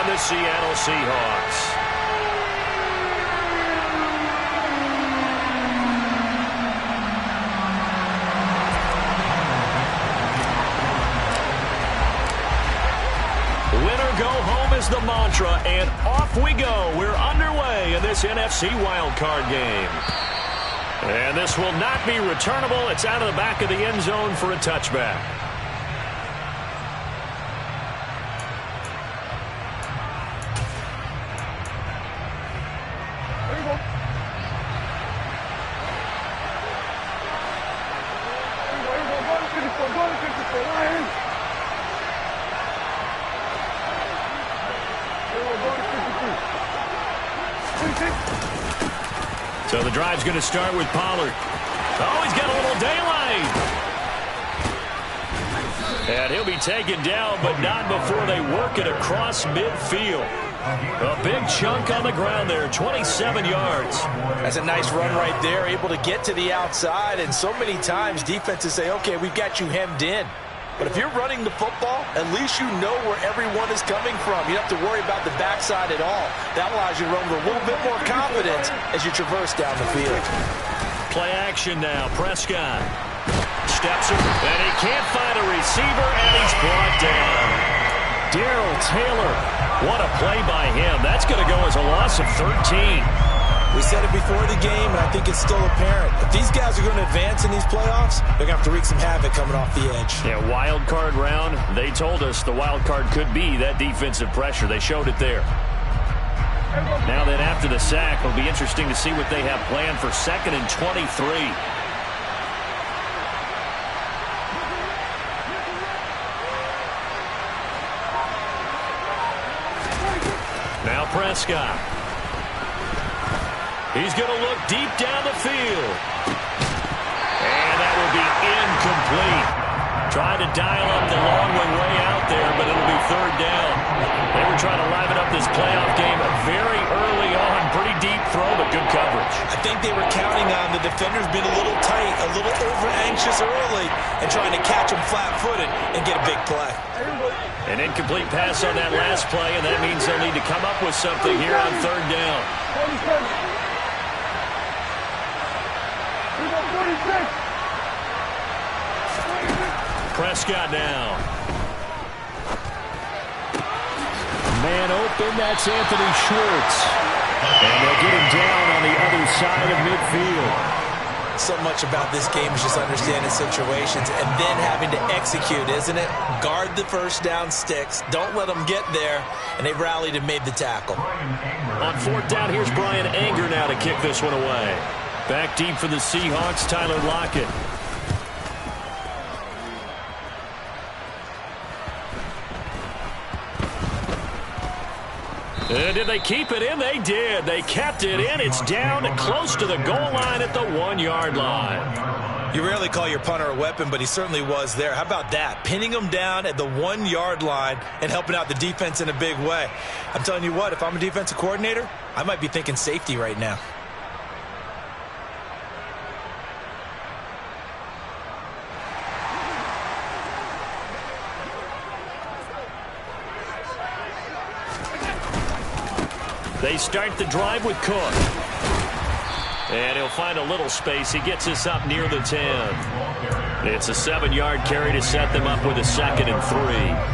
and the Seattle Seahawks. Winner go home is the mantra, and off we go. We're underway in this NFC wildcard game. And this will not be returnable. It's out of the back of the end zone for a touchback. So the drive's going to start with Pollard. Oh, he's got a little daylight. And he'll be taken down, but not before they work it across midfield. A big chunk on the ground there, 27 yards. That's a nice run right there, able to get to the outside. And so many times defenses say, okay, we've got you hemmed in. But if you're running the football, at least you know where everyone is coming from. You don't have to worry about the backside at all. That allows you to run with a little bit more confidence as you traverse down the field. Play action now. Prescott steps him, and he can't find a receiver, and he's brought down. Darrell Taylor, what a play by him. That's going to go as a loss of 13. We said it before the game, and I think it's still apparent. If these guys are going to advance in these playoffs, they're going to have to wreak some havoc coming off the edge. Yeah, wild card round. They told us the wild card could be that defensive pressure. They showed it there. Now then, after the sack, it'll be interesting to see what they have planned for 2nd and 23. Now Prescott. He's going to look deep down the field. And that will be incomplete. Trying to dial up the long one way out there, but it'll be 3rd down. They were trying to liven up this playoff game very early on. Pretty deep throw, but good coverage. I think they were counting on the defenders being a little tight, a little over-anxious early, and trying to catch them flat-footed and get a big play. An incomplete pass on that last play, and that means they'll need to come up with something here on 3rd down. Prescott now. Man open, that's Anthony Schwartz. And they'll get him down on the other side of midfield. So much about this game is just understanding situations and then having to execute, isn't it? Guard the first down sticks. Don't let them get there. And they rallied and made the tackle. On 4th down, here's Brian Anger now to kick this one away. Back deep for the Seahawks, Tyler Lockett. Did they keep it in? They did. They kept it in. It's down close to the goal line at the 1-yard line. You rarely call your punter a weapon, but he certainly was there. How about that? Pinning him down at the 1-yard line and helping out the defense in a big way. I'm telling you what, if I'm a defensive coordinator, I might be thinking safety right now. They start the drive with Cook. And he'll find a little space. He gets us up near the 10. It's a 7-yard carry to set them up with a 2nd and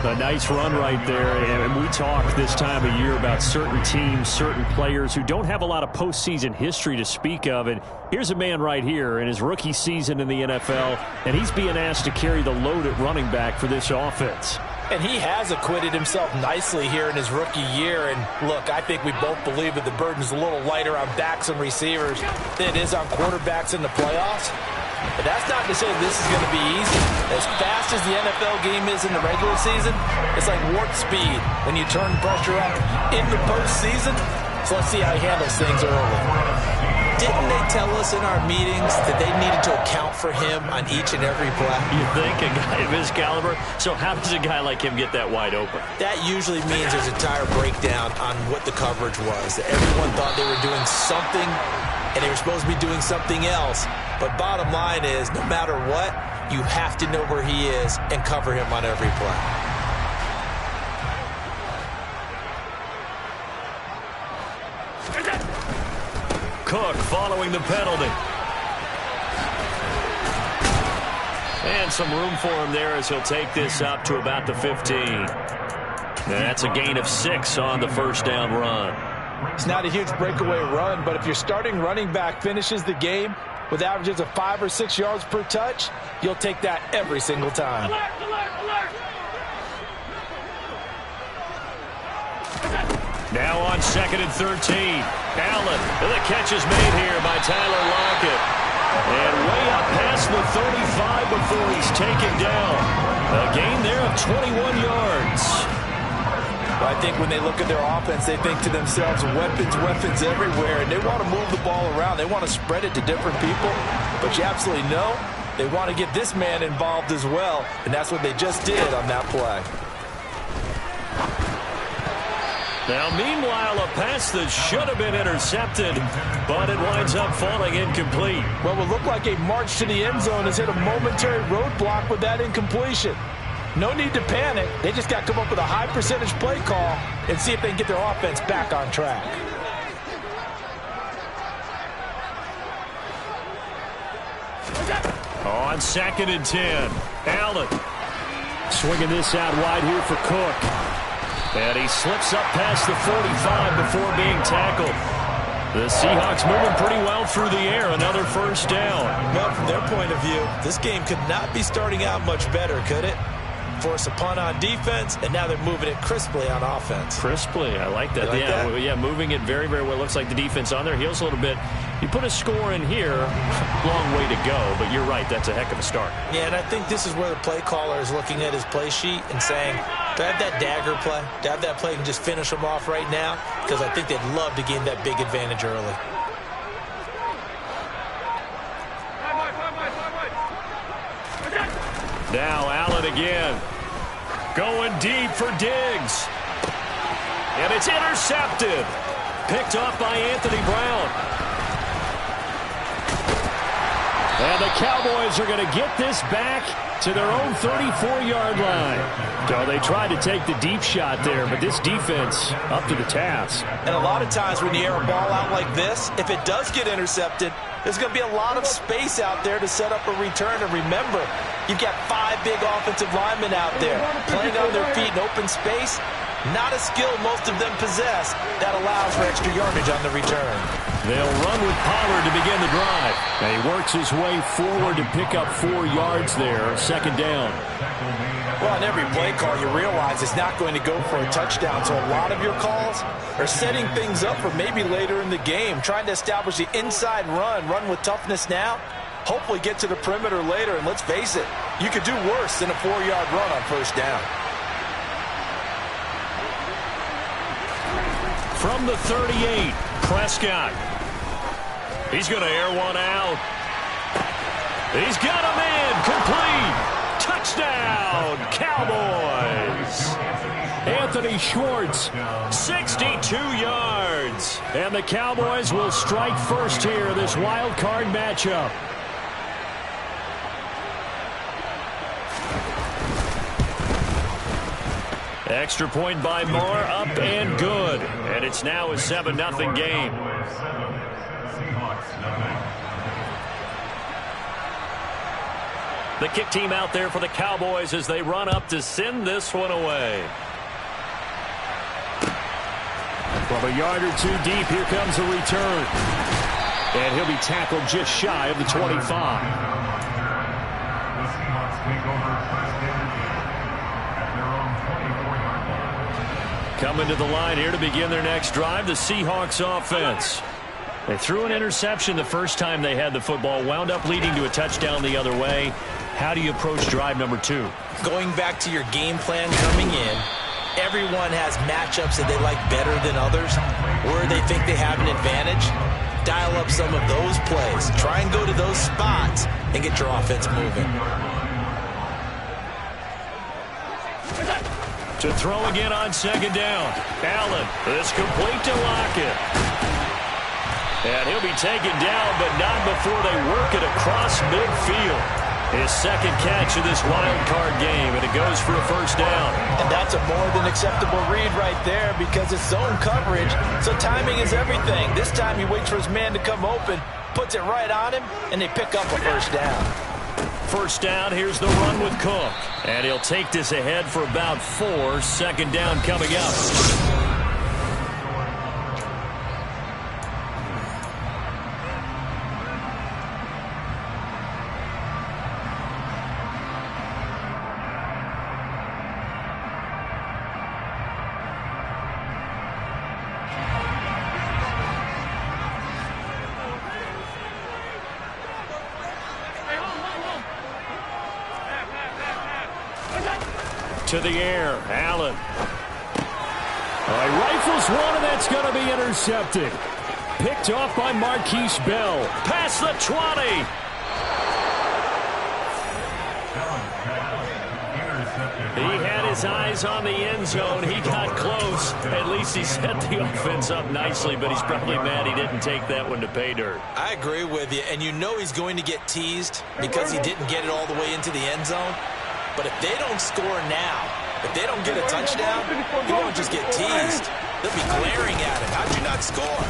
3. A nice run right there. And we talk this time of year about certain teams, certain players who don't have a lot of postseason history to speak of. And here's a man right here in his rookie season in the NFL, and he's being asked to carry the load at running back for this offense. And he has acquitted himself nicely here in his rookie year. And look, I think we both believe that the burden's a little lighter on backs and receivers than it is on quarterbacks in the playoffs. But that's not to say this is going to be easy. As fast as the NFL game is in the regular season, it's like warp speed when you turn pressure up in the postseason. So let's see how he handles things early. Didn't they tell us in our meetings that they needed to account for him on each and every play? You think a guy of his caliber? So how does a guy like him get that wide open? That usually means there's a entire breakdown on what the coverage was. That everyone thought they were doing something, and they were supposed to be doing something else. But bottom line is, no matter what, you have to know where he is and cover him on every play. Cook following the penalty. And some room for him there as he'll take this up to about the 15. That's a gain of 6 on the first down run. It's not a huge breakaway run, but if your starting running back finishes the game with averages of 5 or 6 yards per touch, you'll take that every single time. Alert, alert, alert. Now on 2nd and 13. Allen, the catch is made here by Tyler Lockett. And way up past the 35 before he's taken down. A gain there of 21 yards. I think when they look at their offense, they think to themselves, weapons, weapons everywhere, and they want to move the ball around. They want to spread it to different people, but you absolutely know they want to get this man involved as well, and that's what they just did on that play. Now, meanwhile, a pass that should have been intercepted, but it winds up falling incomplete. What would look like a march to the end zone has hit a momentary roadblock with that incompletion. No need to panic. They just got to come up with a high percentage play call and see if they can get their offense back on track. On 2nd and 10, Allen. Swinging this out wide here for Cook. And he slips up past the 45 before being tackled. The Seahawks moving pretty well through the air. Another first down. Well, from their point of view, this game could not be starting out much better, could it? Force a punt on defense, and now they're moving it crisply on offense. Crisply, I like that. Like that? Yeah, moving it very, very well. Looks like the defense on their heels a little bit. You put a score in here, long way to go, but you're right, that's a heck of a start. Yeah, and I think this is where the play caller is looking at his play sheet and saying, do I have that dagger play? Do I have that play and just finish them off right now? Because I think they'd love to gain that big advantage early. Now Allen again. Going deep for Diggs. And it's intercepted. Picked off by Anthony Brown. And the Cowboys are going to get this back to their own 34-yard line. So they tried to take the deep shot there, but this defense up to the task. And a lot of times when you air a ball out like this, if it does get intercepted, there's going to be a lot of space out there to set up a return. And remember, you've got 5 big offensive linemen out there playing on their feet in open space. Not a skill most of them possess that allows for extra yardage on the return. They'll run with Pollard to begin the drive. And he works his way forward to pick up 4 yards there. 2nd down. Well, in every play call, you realize it's not going to go for a touchdown. So a lot of your calls are setting things up for maybe later in the game, trying to establish the inside run with toughness now, hopefully get to the perimeter later. And let's face it, you could do worse than a 4-yard run on first down. From the 38, Prescott. He's going to air one out. He's got a man complete. Touchdown, Cowboys. Anthony Schwartz, 62 yards. and the Cowboys will strike first here, this wild card matchup. Extra point by Moore, up and good. And it's now a 7-0 game. The kick team out there for the Cowboys as they run up to send this one away. From a yard or 2 deep, here comes a return. And he'll be tackled just shy of the 25. Coming to the line here to begin their next drive, the Seahawks offense. They threw an interception the first time they had the football, wound up leading to a touchdown the other way. How do you approach drive number 2? Going back to your game plan coming in, everyone has matchups that they like better than others, where they think they have an advantage. Dial up some of those plays. Try and go to those spots and get your offense moving. To throw again on 2nd down. Allen is complete to Lockett. And he'll be taken down, but not before they work it across midfield. His second catch of this wild card game, and it goes for a first down. And that's a more than acceptable read right there because it's zone coverage, so timing is everything. This time he waits for his man to come open, puts it right on him, and they pick up a first down. First down, here's the run with Cook. And he'll take this ahead for about 4. Second down coming up. To the air, Allen. Rifles one, and that's going to be intercepted. Picked off by Marquise Bell. Past the 20. He had his eyes on the end zone. He got close. At least he set the offense up nicely, but he's probably mad he didn't take that one to pay dirt. I agree with you, and you know he's going to get teased because he didn't get it all the way into the end zone. But if they don't score now, if they don't get a touchdown, he won't just get teased. They'll be glaring at him. How'd you not score?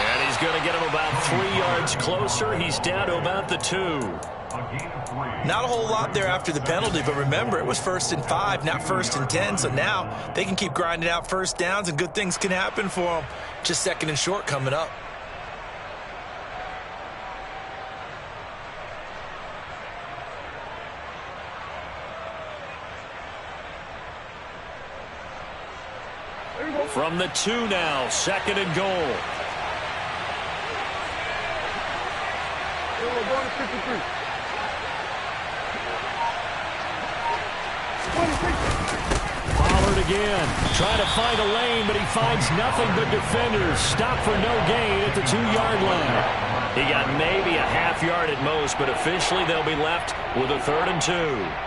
And he's going to get him about 3 yards closer. He's down to about the 2. Not a whole lot there after the penalty, but remember, it was 1st and 5, not 1st and 10. So now they can keep grinding out first downs, and good things can happen for them. Just 2nd and short coming up. From the 2 now, 2nd and goal. Pollard again, trying to find a lane, but he finds nothing but defenders. Stop for no gain at the 2-yard line. He got maybe a half yard at most, but officially they'll be left with a 3rd and 2.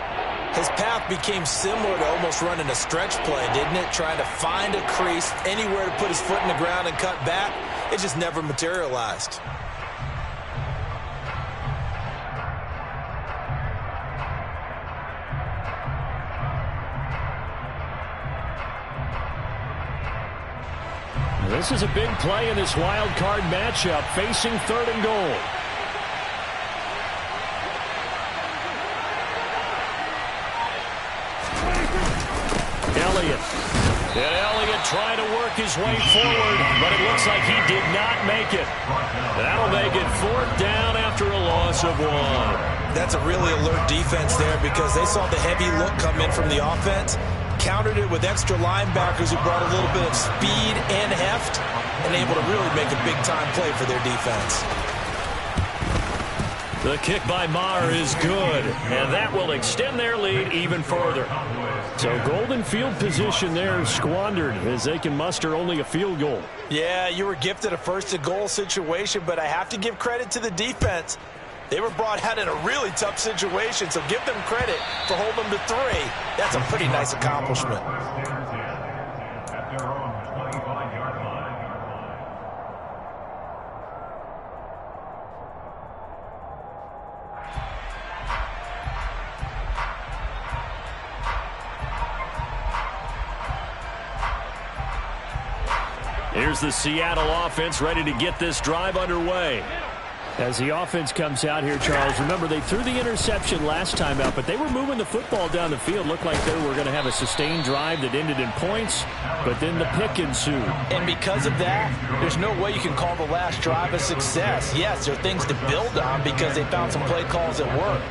His path became similar to almost running a stretch play, didn't it? Trying to find a crease, anywhere to put his foot in the ground and cut back. It just never materialized. This is a big play in this wild card matchup, facing 3rd and goal. And Elliott trying to work his way forward, but it looks like he did not make it. That'll make it 4th down after a loss of 1. That's a really alert defense there because they saw the heavy look come in from the offense, countered it with extra linebackers who brought a little bit of speed and heft, and able to really make a big-time play for their defense. The kick by Maher is good, and that will extend their lead even further. So golden field position there squandered as they can muster only a field goal. Yeah, you were gifted a 1st and goal situation, but I have to give credit to the defense. They were brought out in a really tough situation, so give them credit for holding them to 3. That's a pretty nice accomplishment. Here's the Seattle offense ready to get this drive underway. As the offense comes out here, Charles, remember they threw the interception last time out, but they were moving the football down the field. Looked like they were going to have a sustained drive that ended in points, but then the pick ensued. And because of that, there's no way you can call the last drive a success. Yes, there are things to build on because they found some play calls that work.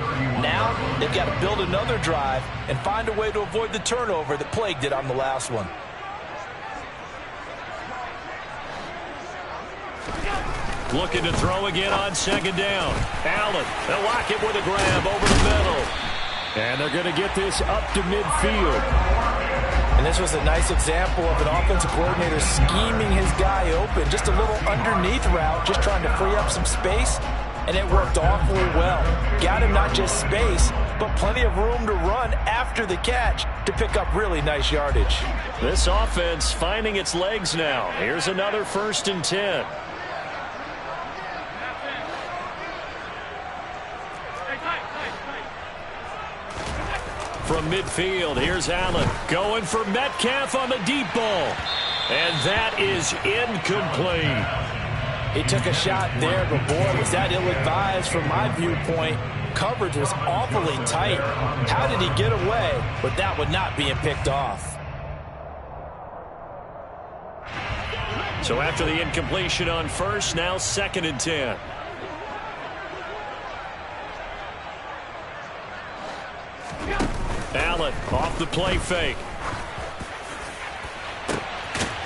Now they've got to build another drive and find a way to avoid the turnover that plagued it on the last one. Looking to throw again on 2nd down. Allen, they'll lock it with a grab over the middle. And they're going to get this up to midfield. And this was a nice example of an offensive coordinator scheming his guy open. Just a little underneath route, just trying to free up some space. And it worked awfully well. Got him not just space, but plenty of room to run after the catch to pick up really nice yardage. This offense finding its legs now. Here's another 1st and 10. from midfield. Here's Allen going for Metcalf on the deep ball. And that is incomplete. He took a shot there, but boy, was that ill-advised from my viewpoint. Coverage was awfully tight. How did he get away with that one not being picked off? So after the incompletion on first, now 2nd and 10. Allen off the play fake.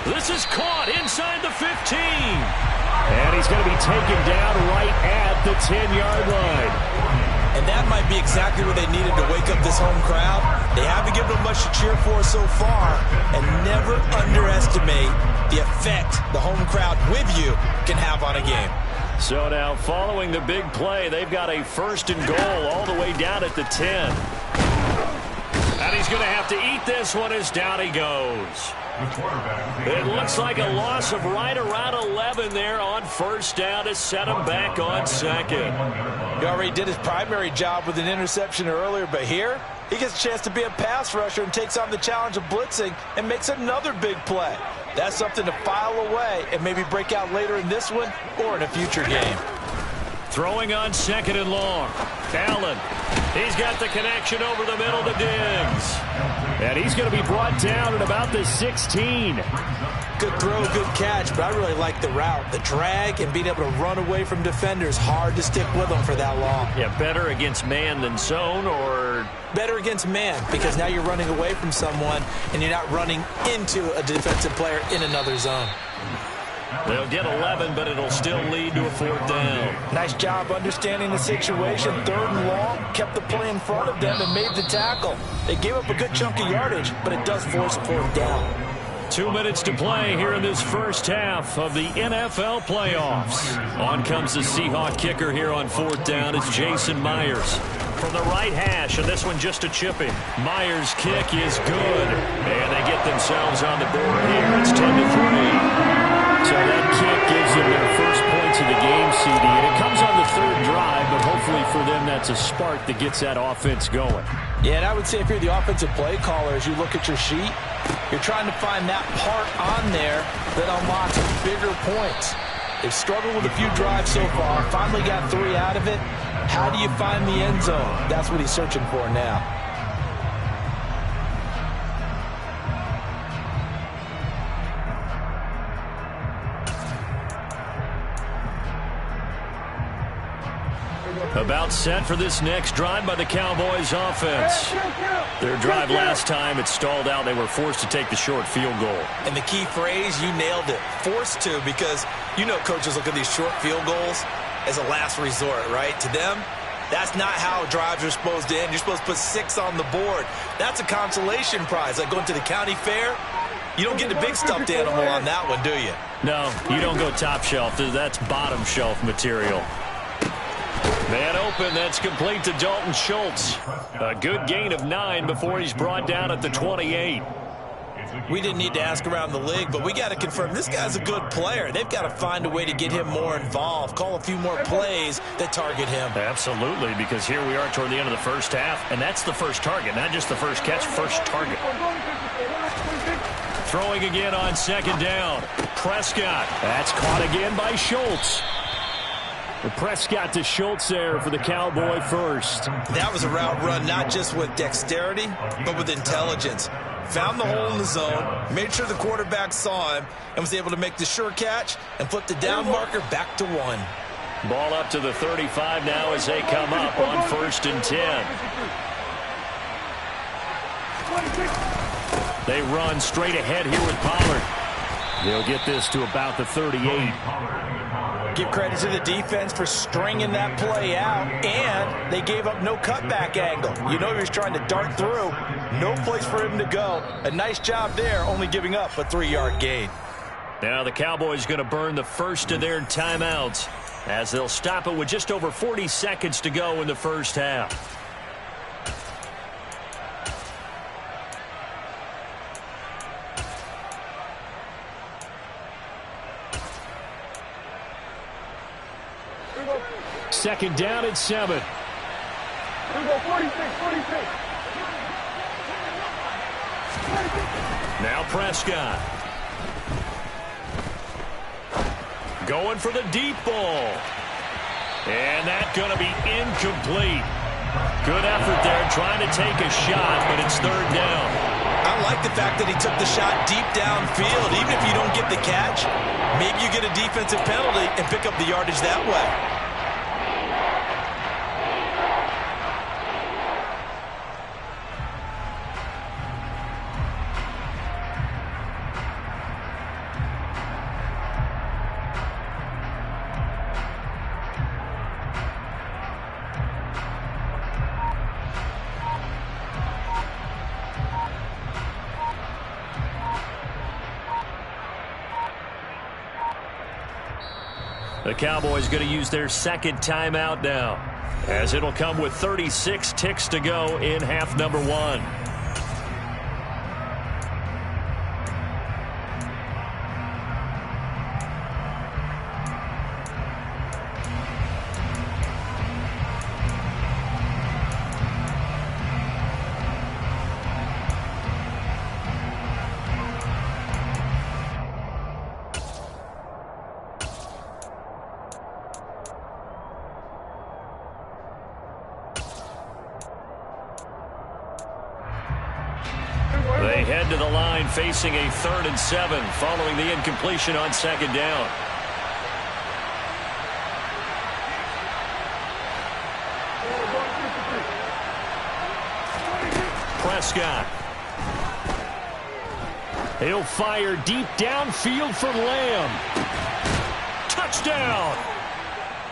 This is caught inside the 15. And he's going to be taken down right at the 10-yard line. And that might be exactly what they needed to wake up this home crowd. They haven't given them much to cheer for so far. And never underestimate the effect the home crowd with you can have on a game. So now following the big play, they've got a 1st and goal all the way down at the 10. And he's going to have to eat this one as down he goes. It looks like a loss of right around 11 there on 1st down to set him back on 2nd. He already did his primary job with an interception earlier, but here he gets a chance to be a pass rusher and takes on the challenge of blitzing and makes another big play. That's something to file away and maybe break out later in this one or in a future game. Throwing on 2nd and long. Allen. He's got the connection over the middle to Diggs. And he's going to be brought down at about the 16. Good throw, good catch, but I really like the route. The drag and being able to run away from defenders. Hard to stick with them for that long. Yeah, better against man than zone, or? Better against man, because now you're running away from someone and you're not running into a defensive player in another zone. They'll get 11, but it'll still lead to a 4th down. Nice job understanding the situation. 3rd and long, kept the play in front of them and made the tackle. They gave up a good chunk of yardage, but it does force a 4th down. 2 minutes to play here in this first half of the NFL playoffs. On comes the Seahawk kicker here on 4th down. It's Jason Myers from the right hash, and this one just a chipping. Myers' kick is good, and they get themselves on the board here. It's 10-3. So that kick gives them their first points of the game, CD, and it comes on the 3rd drive, but hopefully for them that's a spark that gets that offense going. Yeah, and I would say if you're the offensive play caller, as you look at your sheet, you're trying to find that part on there that unlocks bigger points. They've struggled with a few drives so far, finally got 3 out of it. How do you find the end zone? That's what he's searching for now. About set for this next drive by the Cowboys offense. Their drive last time, it stalled out. They were forced to take the short field goal. And the key phrase, you nailed it. Forced to, because you know coaches look at these short field goals as a last resort, right? To them, that's not how drives are supposed to end. You're supposed to put 6 on the board. That's a consolation prize. Like going to the county fair, you don't get the big stuffed animal on that one, do you? No, you don't go top shelf. That's bottom shelf material. Man open, that's complete to Dalton Schultz. A good gain of 9 before he's brought down at the 28. We didn't need to ask around the league, but we got to confirm this guy's a good player. They've got to find a way to get him more involved, call a few more plays that target him. Absolutely, because here we are toward the end of the first half, and that's the first target, not just the first catch, first target. Throwing again on 2nd down. Prescott. That's caught again by Schultz. Prescott to Schultz there for the Cowboy first. That was a route run not just with dexterity, but with intelligence. Found the hole in the zone, made sure the quarterback saw him, and was able to make the sure catch and flip the down marker back to 1. Ball up to the 35 now as they come up on 1st and 10. They run straight ahead here with Pollard. They'll get this to about the 38. Give credit to the defense for stringing that play out, and they gave up no cutback angle. You know he was trying to dart through. No place for him to go. A nice job there, only giving up a 3-yard gain. Now the Cowboys going to burn the first of their timeouts as they'll stop it with just over 40 seconds to go in the first half. Second down and 7. Now Prescott. Going for the deep ball. And that's going to be incomplete. Good effort there trying to take a shot, but it's third down. I like the fact that he took the shot deep downfield. Even if you don't get the catch, maybe you get a defensive penalty and pick up the yardage that way. The Cowboys going to use their second timeout now, as it'll come with 36 ticks to go in half number one. They head to the line facing a 3rd and 7 following the incompletion on second down. Prescott. He'll fire deep downfield for Lamb. Touchdown!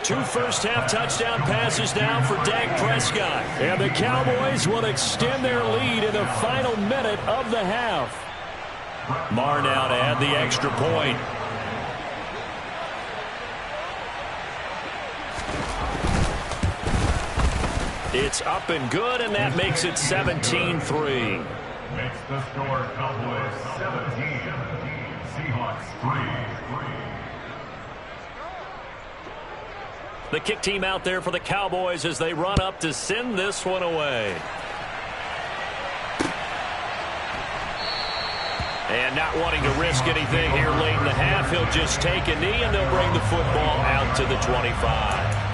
2 first-half touchdown passes now for Dak Prescott. And the Cowboys will extend their lead in the final minute of the half. Marr now to add the extra point. It's up and good, and that makes it 17-3. Makes the score Cowboys 17, Seahawks 3. The kick team out there for the Cowboys as they run up to send this one away. And not wanting to risk anything here late in the half, he'll just take a knee and they'll bring the football out to the 25.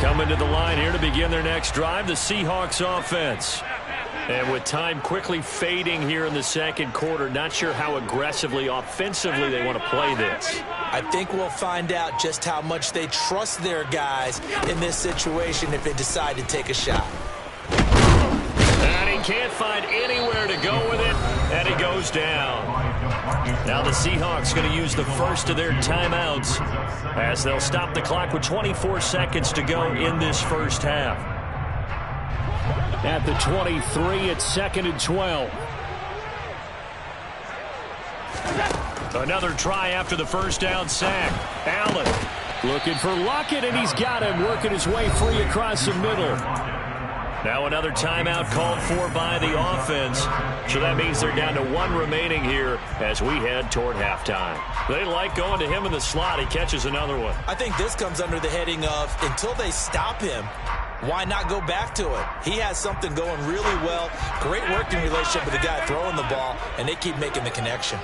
Coming to the line here to begin their next drive, the Seahawks offense. And with time quickly fading here in the second quarter, not sure how aggressively, offensively they want to play this. I think we'll find out just how much they trust their guys in this situation if they decide to take a shot. And he can't find anywhere to go with it, and he goes down. Now the Seahawks going to use the first of their timeouts as they'll stop the clock with 24 seconds to go in this first half. At the 23, it's 2nd and 12. Another try after the first down sack. Allen looking for Lockett, and he's got him working his way free across the middle. Now another timeout called for by the offense. So that means they're down to 1 remaining here as we head toward halftime. They like going to him in the slot. He catches another one. I think this comes under the heading of until they stop him, why not go back to it? He has something going really well. Great working relationship with the guy throwing the ball, and they keep making the connection.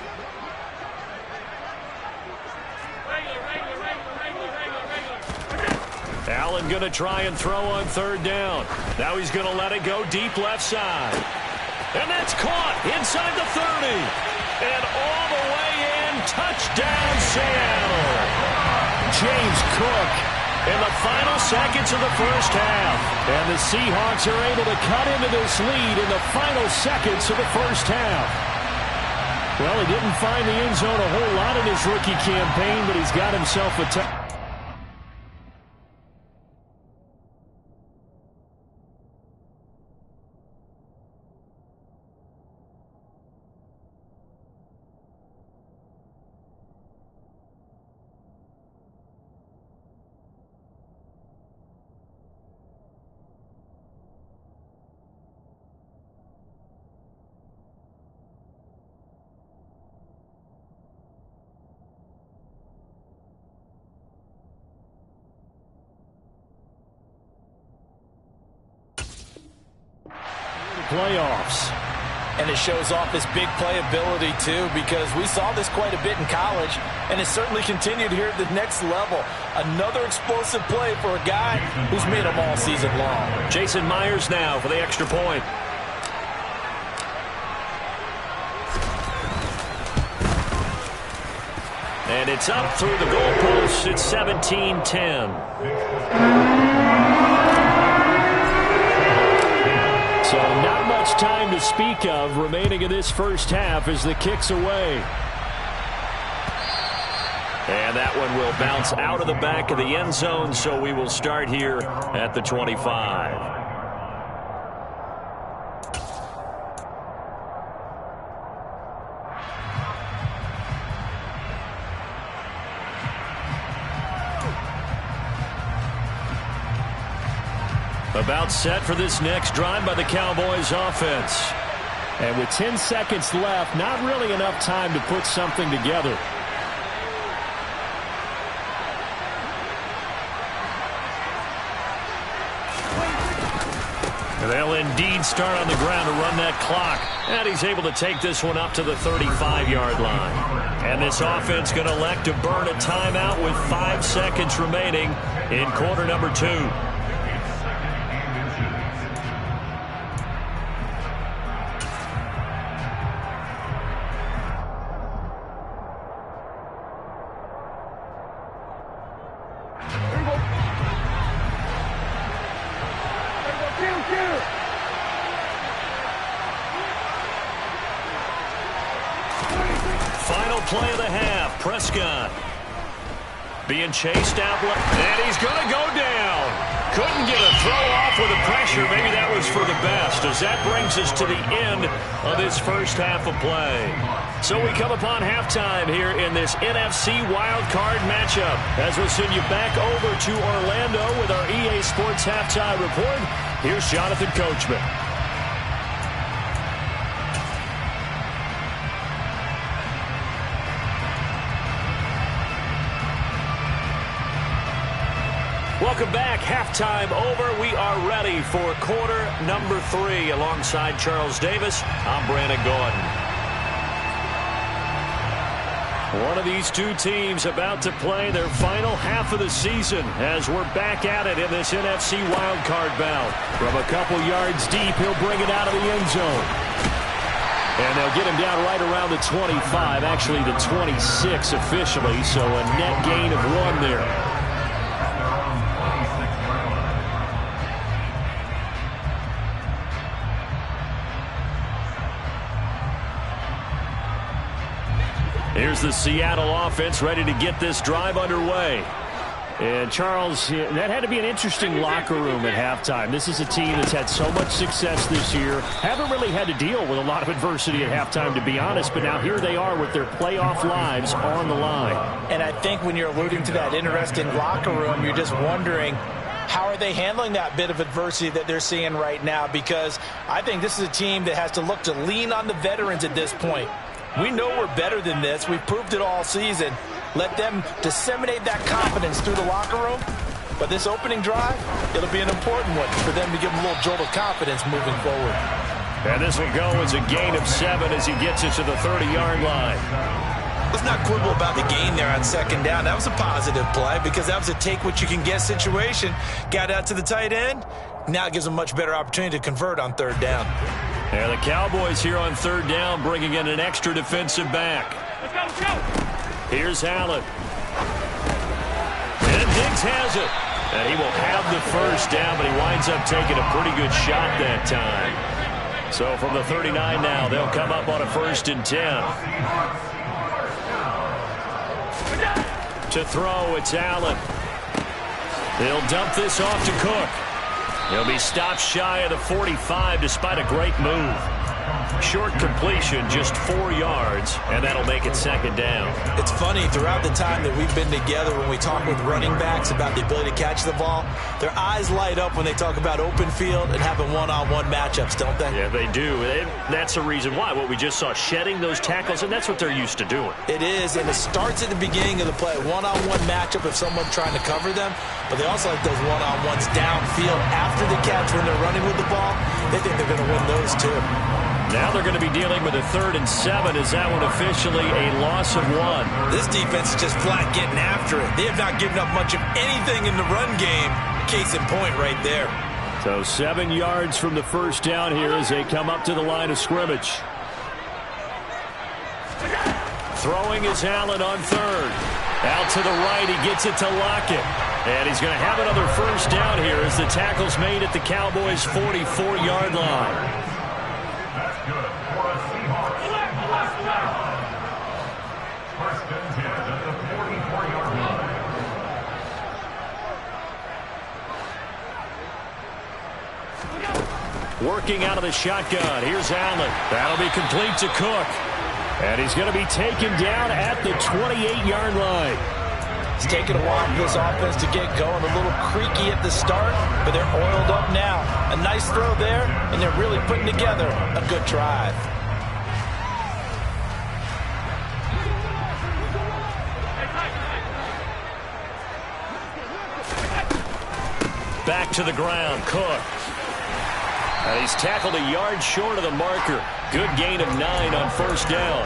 Allen going to try and throw on 3rd down. Now he's going to let it go deep left side. And that's caught inside the 30. And all the way in, touchdown Seattle. James Cook in the final seconds of the first half. And the Seahawks are able to cut into this lead in the final seconds of the first half. Well, he didn't find the end zone a whole lot in his rookie campaign, but he's got himself a touchdown. playoffs. And it shows off his big playability, too, because we saw this quite a bit in college, and it certainly continued here at the next level. Another explosive play for a guy who's made them all season long. Jason Myers now for the extra point. And it's up through the goalposts. It's 17-10. So not much time to speak of remaining in this first half as the kick's away. And that one will bounce out of the back of the end zone, so we will start here at the 25. About set for this next drive by the Cowboys offense. And with 10 seconds left, not really enough time to put something together. And they'll indeed start on the ground to run that clock. And he's able to take this one up to the 35-yard line. And this offense going to elect to burn a timeout with 5 seconds remaining in quarter number 2. Final play of the half. Prescott being chased out, and he's going to go down. Couldn't get a throw off with the pressure. Maybe that was for the best, as that brings us to the end of this first half of play. So we come upon halftime here in this NFC wildcard matchup, as we'll send you back over to Orlando with our EA Sports halftime report. Here's Jonathan Coachman. Welcome back. Halftime over. We are ready for quarter number 3. Alongside Charles Davis, I'm Brandon Gordon. One of these two teams about to play their final half of the season as we're back at it in this NFC wildcard bout. From a couple yards deep, he'll bring it out of the end zone. And they'll get him down right around the 25, actually the 26 officially, so a net gain of 1 there. Here's the Seattle offense ready to get this drive underway. And Charles, that had to be an interesting locker room at halftime. This is a team that's had so much success this year. Haven't really had to deal with a lot of adversity at halftime, to be honest. But now here they are with their playoff lives on the line. And I think when you're alluding to that interesting locker room, you're just wondering, how are they handling that bit of adversity that they're seeing right now? Because I think this is a team that has to look to lean on the veterans at this point. We know we're better than this. We've proved it all season. Let them disseminate that confidence through the locker room. But this opening drive, it'll be an important one for them to give them a little jolt of confidence moving forward. And this will go as a gain of 7 as he gets it to the 30-yard line. Let's not quibble about the gain there on second down. That was a positive play because that was a take-what-you-can-get situation. Got out to the tight end. Now it gives them a much better opportunity to convert on third down. And the Cowboys here on third down bringing in an extra defensive back. Let's go. Here's Allen. And Diggs has it. And he will have the first down, but he winds up taking a pretty good shot that time. So from the 39 now, they'll come up on a 1st and 10. To throw, it's Allen. They'll dump this off to Cook. He'll be stopped shy of the 45 despite a great move. Short completion, just 4 yards, and that'll make it second down. It's funny, throughout the time that we've been together, when we talk with running backs about the ability to catch the ball, their eyes light up when they talk about open field and having one-on-one matchups, don't they? Yeah, they do. And that's the reason why. What we just saw, shedding those tackles, and that's what they're used to doing. It is, and it starts at the beginning of the play. One-on-one matchup if someone's trying to cover them, but they also like those one-on-ones downfield after the catch when they're running with the ball. they think they're going to win those too. Now they're going to be dealing with a 3rd and 7. Is that one officially a loss of 1? This defense is just flat getting after it. They have not given up much of anything in the run game. Case in point right there. So 7 yards from the first down here as they come up to the line of scrimmage. Throwing is Allen on 3rd. Out to the right, he gets it to Lockett. And he's going to have another first down here as the tackle's made at the Cowboys' 44-yard line. That's good for a Seahawks last down. First and 10 at the 44-yard line. Working out of the shotgun. Here's Allen. That'll be complete to Cook. And he's going to be taken down at the 28-yard line. It's taken a while for this offense to get going. A little creaky at the start, but they're oiled up now. A nice throw there, and they're really putting together a good drive. Back to the ground, Cook. And he's tackled a yard short of the marker. Good gain of 9 on first down.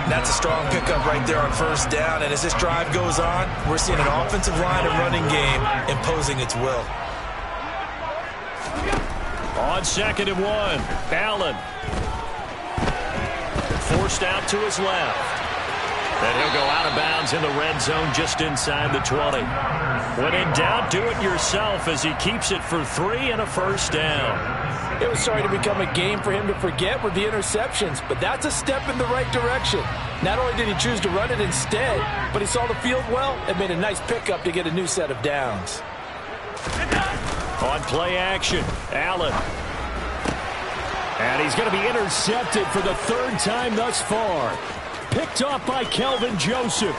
That's a strong pickup right there on first down. And as this drive goes on, we're seeing an offensive line and running game imposing its will. On 2nd and 1, Allen. Forced out to his left. And he'll go out of bounds in the red zone just inside the 20. When in doubt, do it yourself as he keeps it for 3 and a first down. It was starting to become a game for him to forget with the interceptions, but that's a step in the right direction. Not only did he choose to run it instead, but he saw the field well and made a nice pickup to get a new set of downs. On play action, Allen. And he's going to be intercepted for the 3rd time thus far. Picked off by Kelvin Joseph.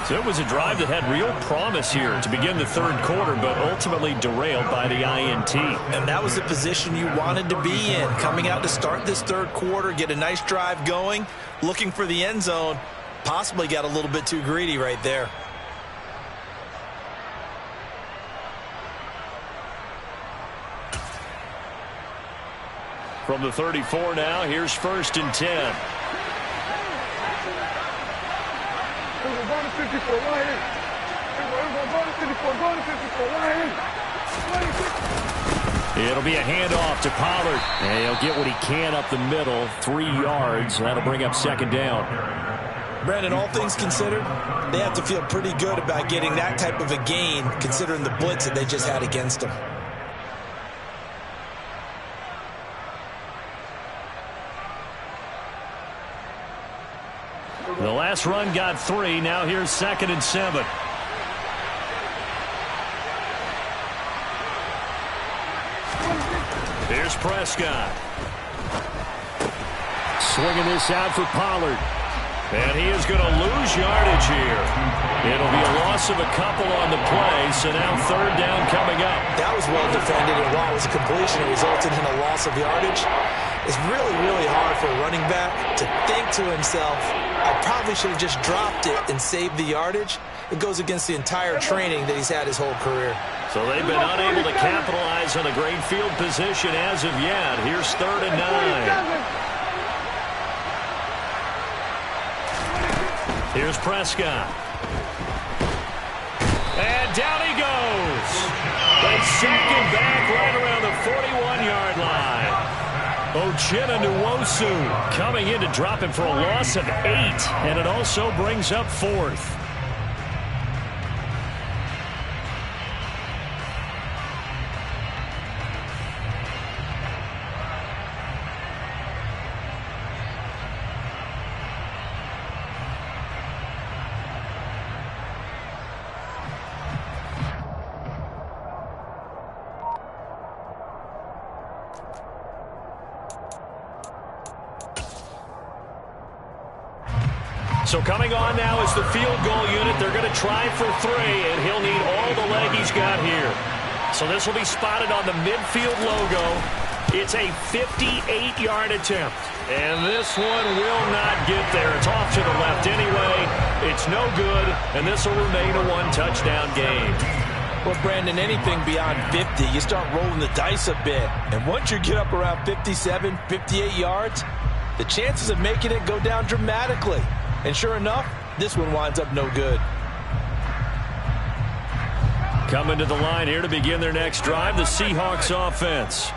So it was a drive that had real promise here to begin the 3rd quarter, but ultimately derailed by the INT. And that was the position you wanted to be in. Coming out to start this 3rd quarter, get a nice drive going, looking for the end zone. Possibly got a little bit too greedy right there. From the 34 now, here's 1st and 10. It'll be a handoff to Pollard. And he'll get what he can up the middle, 3 yards. That'll bring up 2nd down. Brandon, all things considered, they have to feel pretty good about getting that type of a gain, considering the blitz that they just had against them. The last run got 3. Now here's 2nd and 7. Here's Prescott. Swinging this out for Pollard. And he is going to lose yardage here. It'll be a loss of a couple on the play, so now 3rd down coming up. That was well defended, and while it was a completion, it resulted in a loss of yardage. It's really, really hard for a running back to think to himself, I probably should have just dropped it and saved the yardage. It goes against the entire training that he's had his whole career. So they've been unable to capitalize on a great field position as of yet. Here's 3rd and 9. Here's Prescott. And down he goes. They sack him back right around the 41-yard line. Uchenna Nwosu coming in to drop him for a loss of 8. And it also brings up 4th. So coming on now is the field goal unit. They're going to try for 3, and he'll need all the leg he's got here. So this will be spotted on the midfield logo. It's a 58-yard attempt. And this one will not get there. It's off to the left anyway. It's no good, and this will remain a 1-touchdown game. Well, Brandon, anything beyond 50, you start rolling the dice a bit. And once you get up around 57, 58 yards, the chances of making it go down dramatically. And sure enough, this one winds up no good. Coming to the line here to begin their next drive, the Seahawks offense.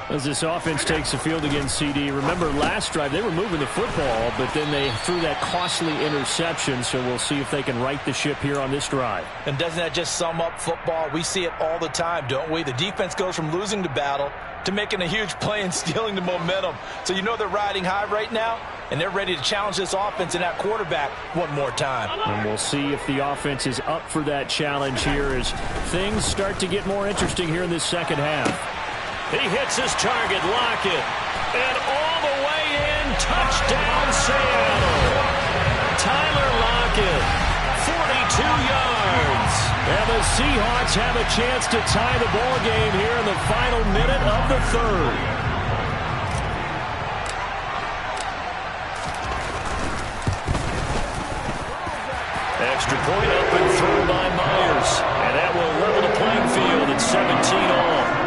As this offense takes the field against CD, remember last drive they were moving the football, but then they threw that costly interception, so we'll see if they can right the ship here on this drive. And doesn't that just sum up football? We see it all the time, don't we? The defense goes from losing the battle to making a huge play and stealing the momentum. So you know they're riding high right now, and they're ready to challenge this offense and that quarterback one more time. And we'll see if the offense is up for that challenge here as things start to get more interesting here in this second half. He hits his target, Lockett, and all the way in, touchdown Seattle. Tyler Lockett, 42 yards. And the Seahawks have a chance to tie the ball game here in the final minute of the third. Extra point up and through by Myers, and that will level the playing field at 17 all.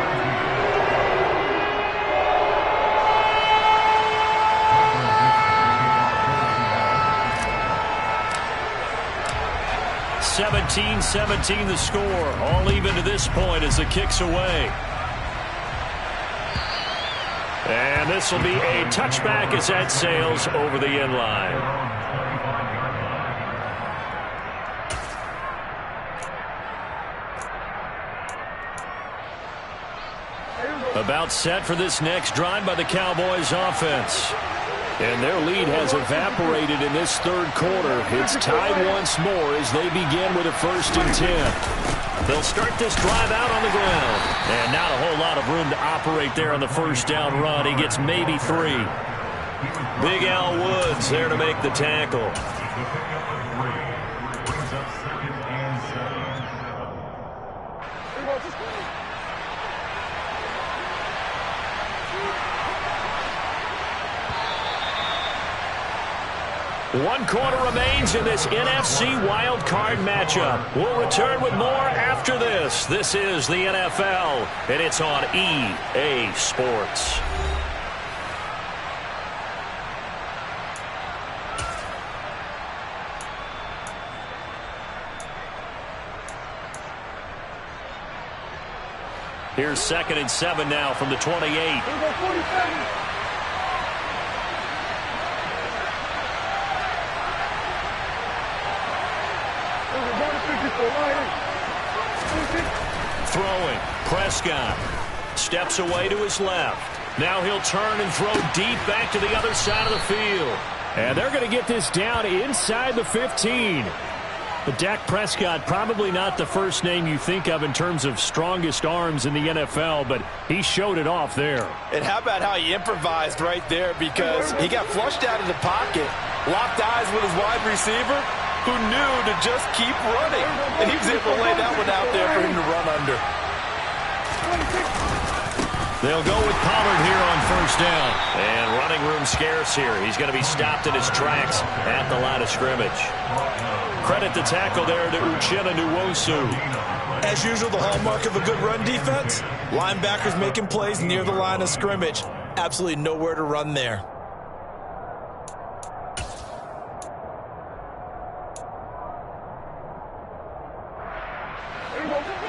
17-17 the score. All even to this point as the kick's away. And this will be a touchback as that sails over the end line. About set for this next drive by the Cowboys offense. And their lead has evaporated in this third quarter. It's tied once more as they begin with a 1st and 10. They'll start this drive out on the ground. And not a whole lot of room to operate there on the first down run. He gets maybe 3. Big Al Woods there to make the tackle. One quarter remains in this NFC wildcard matchup. We'll return with more after this. This is the NFL, and it's on EA Sports. Here's 2nd and 7 now from the 28. Throwing, Prescott steps away to his left. Now he'll turn and throw deep back to the other side of the field. And they're going to get this down inside the 15. But Dak Prescott, probably not the first name you think of in terms of strongest arms in the NFL, but he showed it off there. And how about how he improvised right there, because he got flushed out of the pocket, locked eyes with his wide receiver, who knew to just keep running. And he was able to lay that one out there for him to run under. They'll go with Pollard here on 1st down. And running room scarce here. He's going to be stopped in his tracks at the line of scrimmage. Credit the tackle there to Uchenna Nwosu. As usual, the hallmark of a good run defense, linebackers making plays near the line of scrimmage. Absolutely nowhere to run there.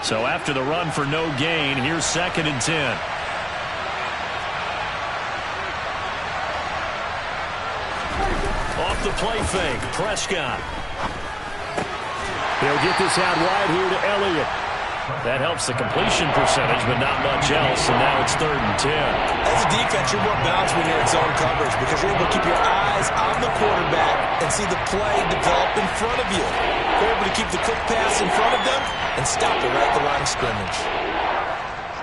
So after the run for no gain, here's 2nd and 10. Off the play fake, Prescott. He'll get this out wide here to Elliott. That helps the completion percentage, but not much else, and now it's 3rd and 10. As a defense, you're more balanced when you're in zone coverage because you're able to keep your eyes on the quarterback and see the play develop in front of you. You're able to keep the quick pass in front of them and stop it right at the line of scrimmage.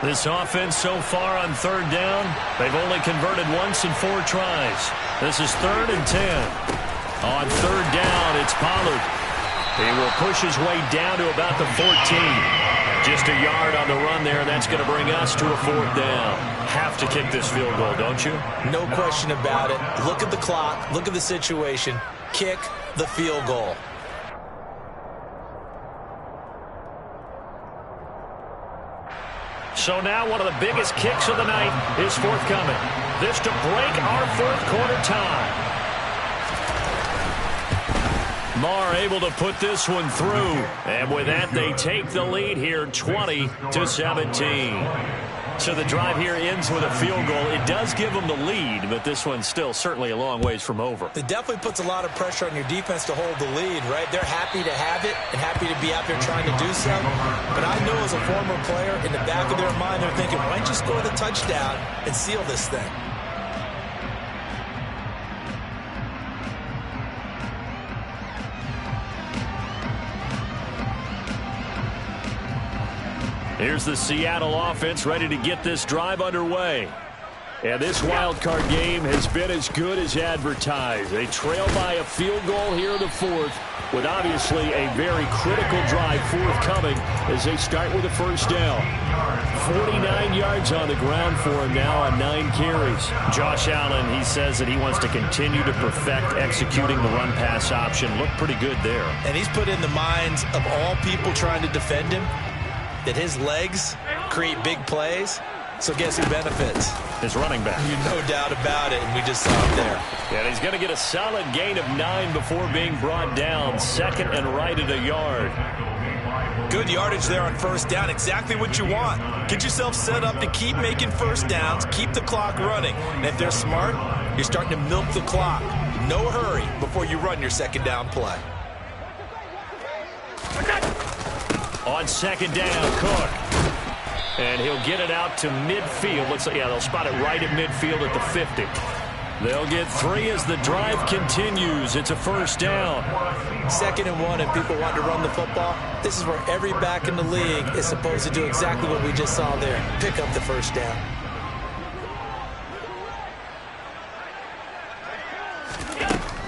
This offense so far on 3rd down, they've only converted once in 4 tries. This is 3rd and 10. On 3rd down, it's Pollard. He will push his way down to about the 14. Just a yard on the run there, and that's going to bring us to a 4th down. Have to kick this field goal, don't you? No question about it. Look at the clock. Look at the situation. Kick the field goal. So now one of the biggest kicks of the night is forthcoming. This to break our fourth quarter tie. Marr able to put this one through. And with that, they take the lead here 20-17. So the drive here ends with a field goal. It does give them the lead, but this one's still certainly a long ways from over. It definitely puts a lot of pressure on your defense to hold the lead, right? They're happy to have it and happy to be out there trying to do so. But I know as a former player, in the back of their mind, they're thinking, why don't you score the touchdown and seal this thing? Here's the Seattle offense ready to get this drive underway. And this wild card game has been as good as advertised. They trail by a field goal here in the fourth, with obviously a very critical drive forthcoming as they start with a first down. 49 yards on the ground for him now on 9 carries. Josh Allen, he says that he wants to continue to perfect executing the run-pass option. Looked pretty good there. And he's put in the minds of all people trying to defend him that his legs create big plays. So guess who benefits? His running back. No doubt about it, and we just saw it there. And he's going to get a solid gain of 9 before being brought down. Second and right at a yard. Good yardage there on first down. Exactly what you want. Get yourself set up to keep making first downs, keep the clock running. And if they're smart, you're starting to milk the clock. No hurry before you run your second down play. On second down, Cook. And he'll get it out to midfield. Looks like, yeah, they'll spot it right at midfield at the 50. They'll get 3 as the drive continues. It's a first down. 2nd and 1, and people want to run the football. This is where every back in the league is supposed to do exactly what we just saw there. Pick up the first down.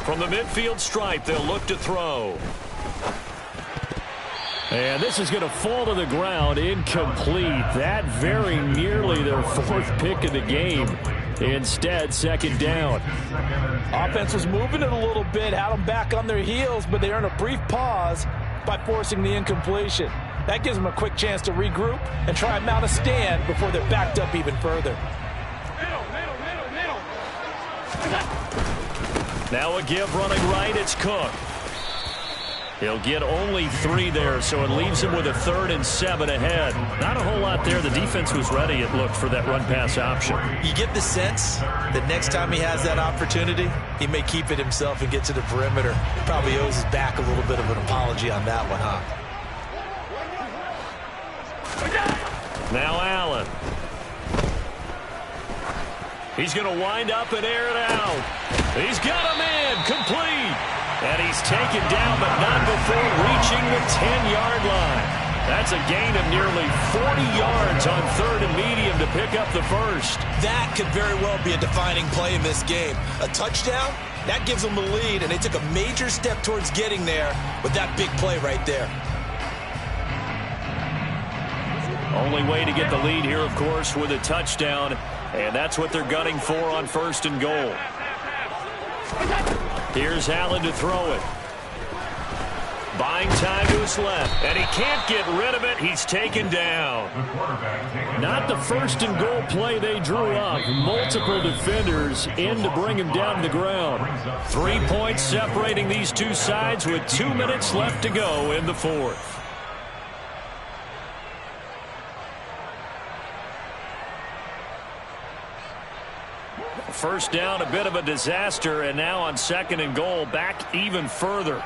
From the midfield stripe, they'll look to throw. And this is going to fall to the ground, incomplete. That very nearly their 4th pick of the game. Instead, second down. Offense was moving it a little bit, had them back on their heels, but they earned a brief pause by forcing the incompletion. That gives them a quick chance to regroup and try and mount a stand before they're backed up even further. Now a give running right, it's Cook. He'll get only 3 there, so it leaves him with a 3rd and 7 ahead. Not a whole lot there. The defense was ready, it looked, for that run-pass option. You get the sense that next time he has that opportunity, he may keep it himself and get to the perimeter. Probably owes his back a little bit of an apology on that one, huh? Now Allen. He's going to wind up and air it out. He's got him in, complete. And he's taken down, but not before reaching the 10-yard line. That's a gain of nearly 40 yards on 3rd and medium to pick up the first. That could very well be a defining play in this game. A touchdown, that gives them the lead, and they took a major step towards getting there with that big play right there. Only way to get the lead here, of course, with a touchdown, and that's what they're gunning for on 1st and goal. Here's Allen to throw it. Buying time to his left, and he can't get rid of it. He's taken down. Not the 1st and goal play they drew up. Multiple defenders in to bring him down to the ground. 3 points separating these two sides with 2 minutes left to go in the 4th. First down, a bit of a disaster, and now on 2nd and goal, back even further.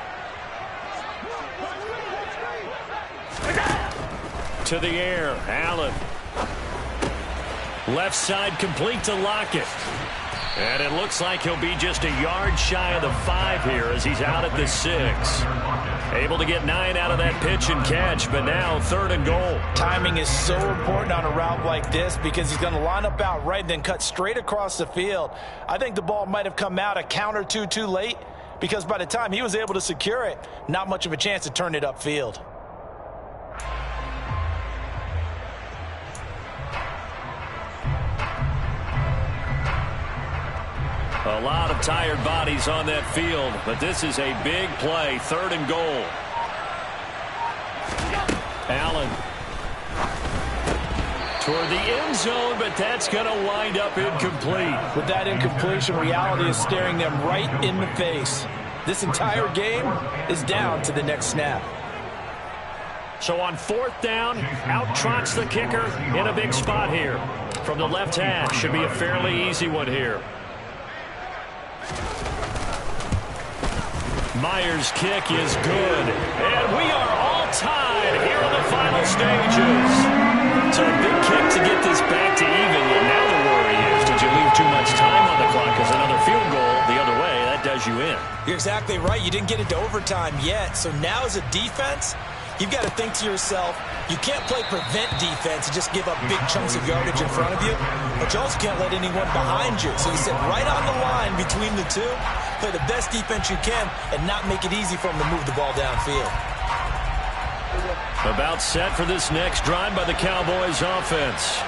To the air, Allen. Left side complete to Lockett. And it looks like he'll be just a yard shy of the 5 here as he's out at the 6. Able to get 9 out of that pitch and catch, but now 3rd and goal. Timing is so important on a route like this because he's going to line up out right and then cut straight across the field. I think the ball might have come out a count or two too late because by the time he was able to secure it, not much of a chance to turn it upfield. A lot of tired bodies on that field, but this is a big play. 3rd and goal. Allen. toward the end zone, but that's going to wind up incomplete. With that incompletion, reality is staring them right in the face. This entire game is down to the next snap. So on 4th down, out trots the kicker in a big spot here. From the left hash, should be a fairly easy one here. Myers' kick is good. And we are all tied here in the final stages. So a big kick to get this back to even. And now the worry is, did you leave too much time on the clock? Because another field goal the other way, that does you in. You're exactly right. You didn't get it to overtime yet. So now as a defense, you've got to think to yourself, you can't play prevent defense and just give up big chunks of yardage in front of you, but you also can't let anyone behind you. So you sit right on the line between the two, play the best defense you can, and not make it easy for them to move the ball downfield. About set for this next drive by the Cowboys offense.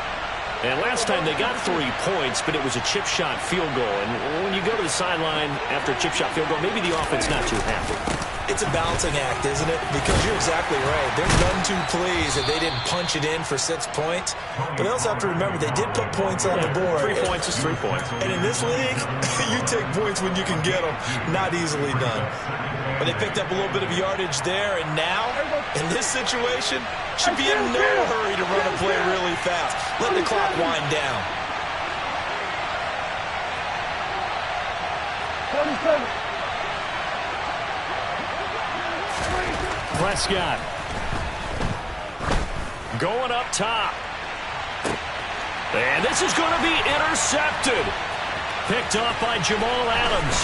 And last time they got 3 points, but it was a chip shot field goal. And when you go to the sideline after a chip shot field goal, maybe the offense not too happy. It's a balancing act, isn't it? Because you're exactly right. They're none too pleased that they didn't punch it in for 6 points. But they also have to remember they did put points on the board. 3 points is 3 points. And in this league, you take points when you can get them. Not easily done. But they picked up a little bit of yardage there. And now, in this situation, should be in no hurry to run a play really fast. Let the clock wind down. 27. Prescott. Going up top. And this is going to be intercepted. Picked off by Jamal Adams.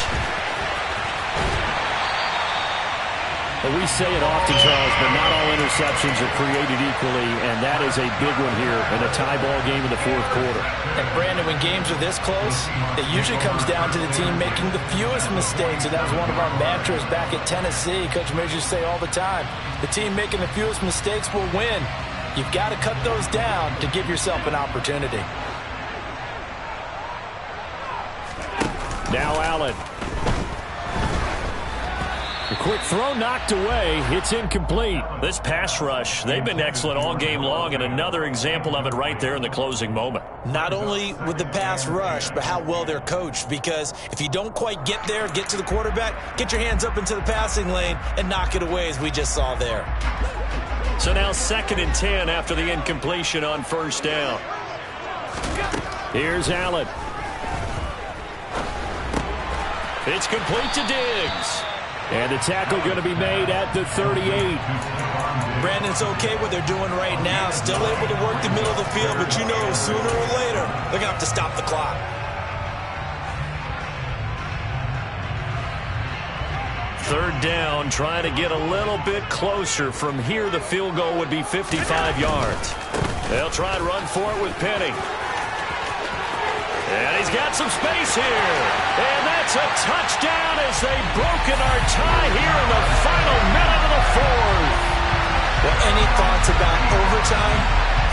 We say it often, Charles, but not all interceptions are created equally, and that is a big one here in a tie ball game in the 4th quarter. And, Brandon, when games are this close, it usually comes down to the team making the fewest mistakes, and that was one of our mantras back at Tennessee. Coach Majors say all the time, the team making the fewest mistakes will win. You've got to cut those down to give yourself an opportunity. Now Allen. The quick throw knocked away. It's incomplete. This pass rush, they've been excellent all game long, and another example of it right there in the closing moment. Not only with the pass rush, but how well they're coached. Because if you don't quite get there, get to the quarterback, get your hands up into the passing lane and knock it away, as we just saw there. So now 2nd and 10 after the incompletion on 1st down. Here's Allen. It's complete to Diggs. And the tackle going to be made at the 38. Brandon's okay what they're doing right now. Still able to work the middle of the field, but you know sooner or later they're going to have to stop the clock. 3rd down, trying to get a little bit closer. From here, the field goal would be 55 yards. They'll try and run for it with Penny. And he's got some space here. And that's a touchdown as they've broken our tie here in the final minute of the 4th. Well, any thoughts about overtime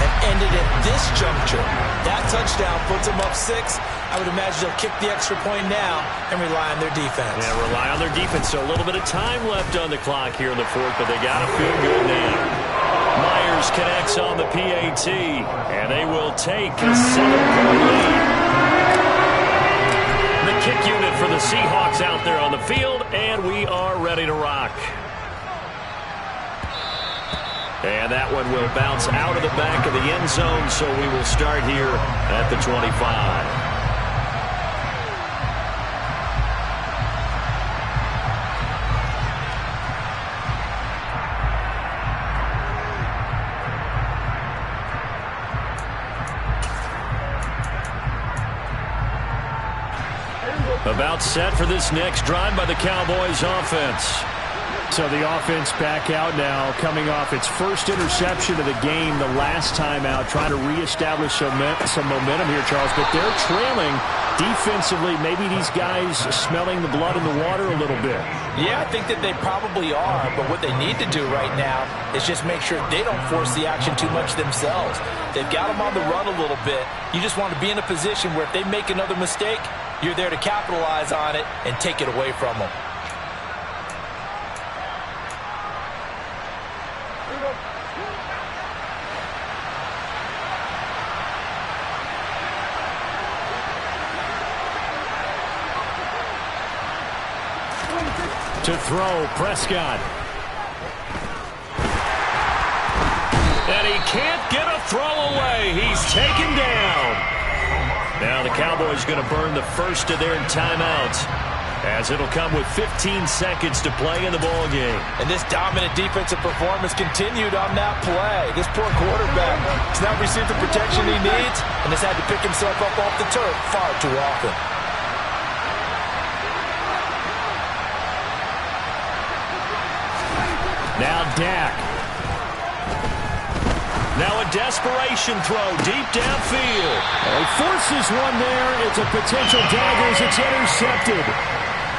have ended at this juncture. That touchdown puts them up 6. I would imagine they'll kick the extra point now and rely on their defense. Yeah, rely on their defense. So a little bit of time left on the clock here in the 4th, but they got to feel good now. Myers connects on the PAT, and they will take a 7-point lead. The kick unit for the Seahawks out there on the field, and we are ready to rock. And that one will bounce out of the back of the end zone, so we will start here at the 25. About set for this next drive by the Cowboys offense. So the offense back out now, coming off its first interception of the game the last time out, trying to reestablish some momentum here, Charles. But they're trailing defensively. Maybe these guys smelling the blood in the water a little bit. Yeah, I think that they probably are. But what they need to do right now is just make sure they don't force the action too much themselves. They've got them on the run a little bit. You just want to be in a position where if they make another mistake, you're there to capitalize on it and take it away from them. To throw, Prescott. And he can't get a throw away. He's taken down. Now the Cowboys going to burn the first of their timeouts, as it'll come with 15 seconds to play in the ball game. And this dominant defensive performance continued on that play. This poor quarterback has not received the protection he needs and has had to pick himself up off the turf far too often. Now Dak. Now a desperation throw deep downfield. He forces one there. It's a potential dagger as it's intercepted.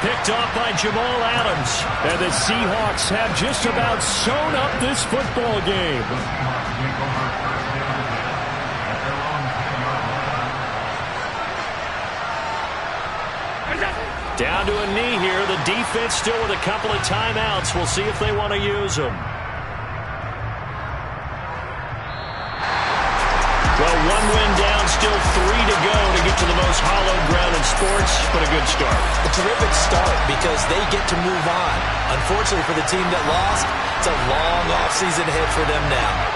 Picked off by Jamal Adams. And the Seahawks have just about sewn up this football game. Down to a knee here. The defense still with a couple of timeouts. We'll see if they want to use them. Well, one win down, still 3 to go to get to the most hallowed ground in sports, but a good start. A terrific start because they get to move on. Unfortunately for the team that lost, it's a long offseason ahead for them now.